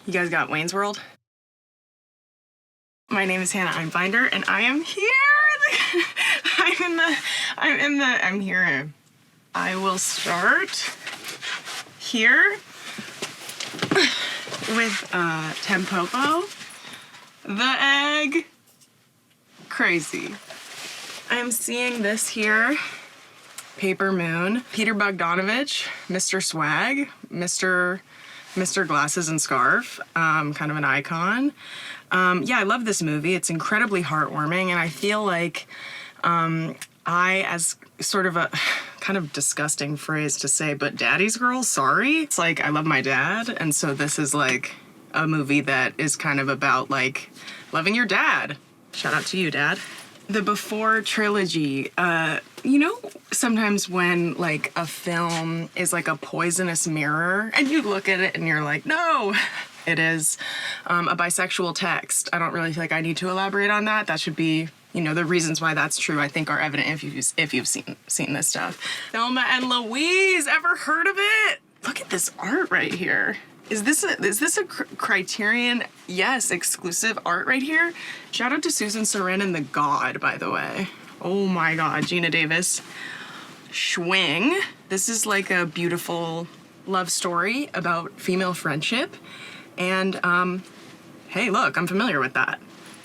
You guys got Wayne's World? My name is Hannah Einbinder, and I am here. I'm here. I will start here with Tempopo, the egg. Crazy. I'm seeing this here. Paper Moon, Peter Bogdanovich, Mr. Swag, Mr. Glasses and Scarf, kind of an icon. Yeah, I love this movie. It's incredibly heartwarming, and I feel like as sort of a kind of disgusting phrase to say, but daddy's girl, sorry. It's like, I love my dad, and so this is like a movie that is kind of about like loving your dad. Shout out to you, Dad. The Before trilogy, you know, sometimes when like a film is like a poisonous mirror and you look at it and you're like, no, it is a bisexual text. I don't really feel like I need to elaborate on that. That should be, you know, the reasons why that's true, I think, are evident if you've seen this stuff. THELMA and LOUISE, ever heard of it? Look at this art right here. Is this a Criterion, yes, exclusive art right here? Shout out to Susan Sarandon, the God, by the way. Oh my God, Gina Davis. Schwing. This is like a beautiful love story about female friendship. And, hey, look, I'm familiar with that.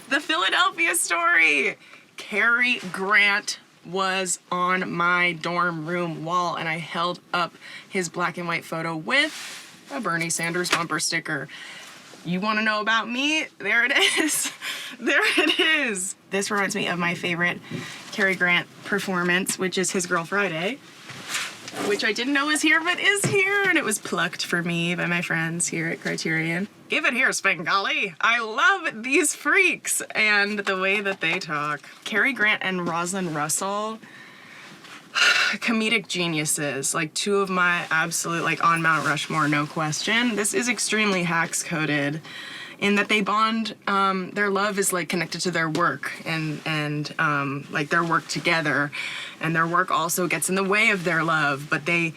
The Philadelphia Story. Cary Grant was on my dorm room wall, and I held up his black and white photo with a Bernie Sanders bumper sticker. You want to know about me? There it is. There it is. This reminds me of my favorite Cary Grant performance, which is His Girl Friday, which I didn't know was here, but is here, and it was plucked for me by my friends here at Criterion. Give it here, Spangali. I love these freaks and the way that they talk. Cary Grant and Rosalind Russell, comedic geniuses, like two of my absolute, like, on Mount Rushmore, no question. This is extremely hacks coded in that they bond, their love is like connected to their work and like their work together, and their work also gets in the way of their love, but they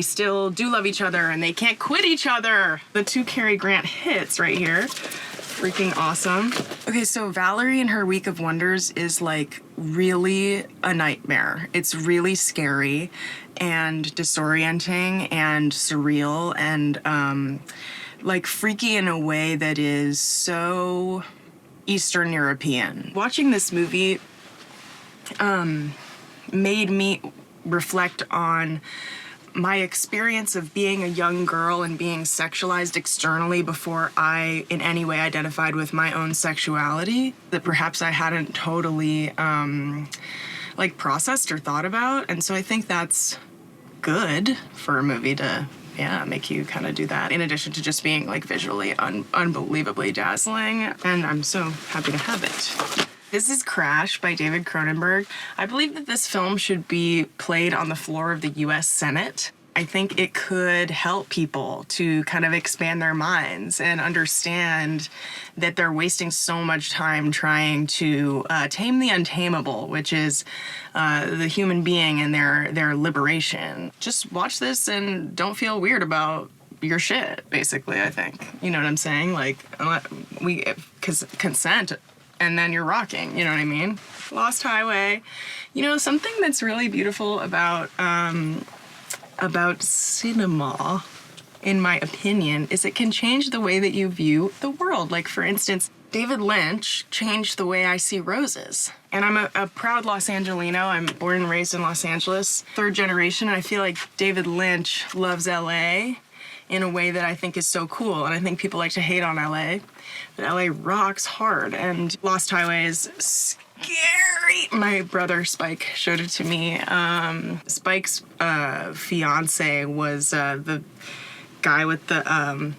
still do love each other and they can't quit each other. The two Cary Grant hits right here. Freaking awesome. Okay, so Valerie and Her Week of Wonders is like really a nightmare. It's really scary and disorienting and surreal and like freaky in a way that is so Eastern European. Watching this movie made me reflect on my experience of being a young girl and being sexualized externally before I in any way identified with my own sexuality that perhaps I hadn't totally like processed or thought about. And so I think that's good for a movie to, yeah, make you kind of do that, in addition to just being like visually unbelievably dazzling. And I'm so happy to have it. This is Crash by David Cronenberg. I believe that this film should be played on the floor of the US Senate. I think it could help people to kind of expand their minds and understand that they're wasting so much time trying to tame the untamable, which is the human being and their liberation. Just watch this and don't feel weird about your shit, basically, I think. You know what I'm saying? Like, because consent, and then you're rocking, you know what I mean? Lost Highway. You know, something that's really beautiful about cinema, in my opinion, is it can change the way that you view the world. Like, for instance, David Lynch changed the way I see roses. And I'm a proud Los Angelino. I'm born and raised in Los Angeles, third generation, and I feel like David Lynch loves LA in a way that I think is so cool. And I think people like to hate on LA, but LA rocks hard, and Lost Highway is scary. My brother Spike showed it to me. Spike's fiance was the guy with the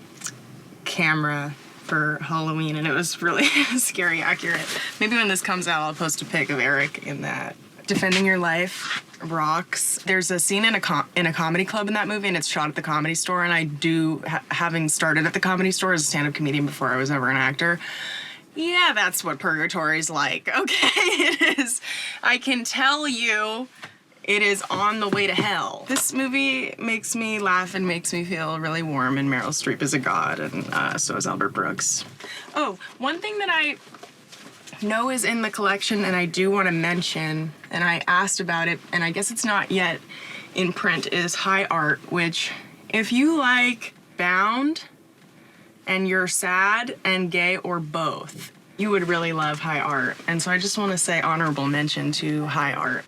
camera for Halloween, and it was really scary accurate. Maybe when this comes out, I'll post a pic of Eric in that. Defending Your Life rocks. There's a scene in a comedy club in that movie, and it's shot at the Comedy Store, and I do, having started at the Comedy Store as a stand-up comedian before I was ever an actor, yeah, that's what purgatory's like, okay? It is. I can tell you It is on the way to hell. This movie makes me laugh and makes me feel really warm, and Meryl Streep is a god, and so is Albert Brooks. Oh, one thing that I know is in the collection and I do want to mention, and I asked about it, and I guess it's not yet in print, is High Art, which if you like Bound and you're sad and gay or both, you would really love High Art. And so I just want to say honorable mention to High Art.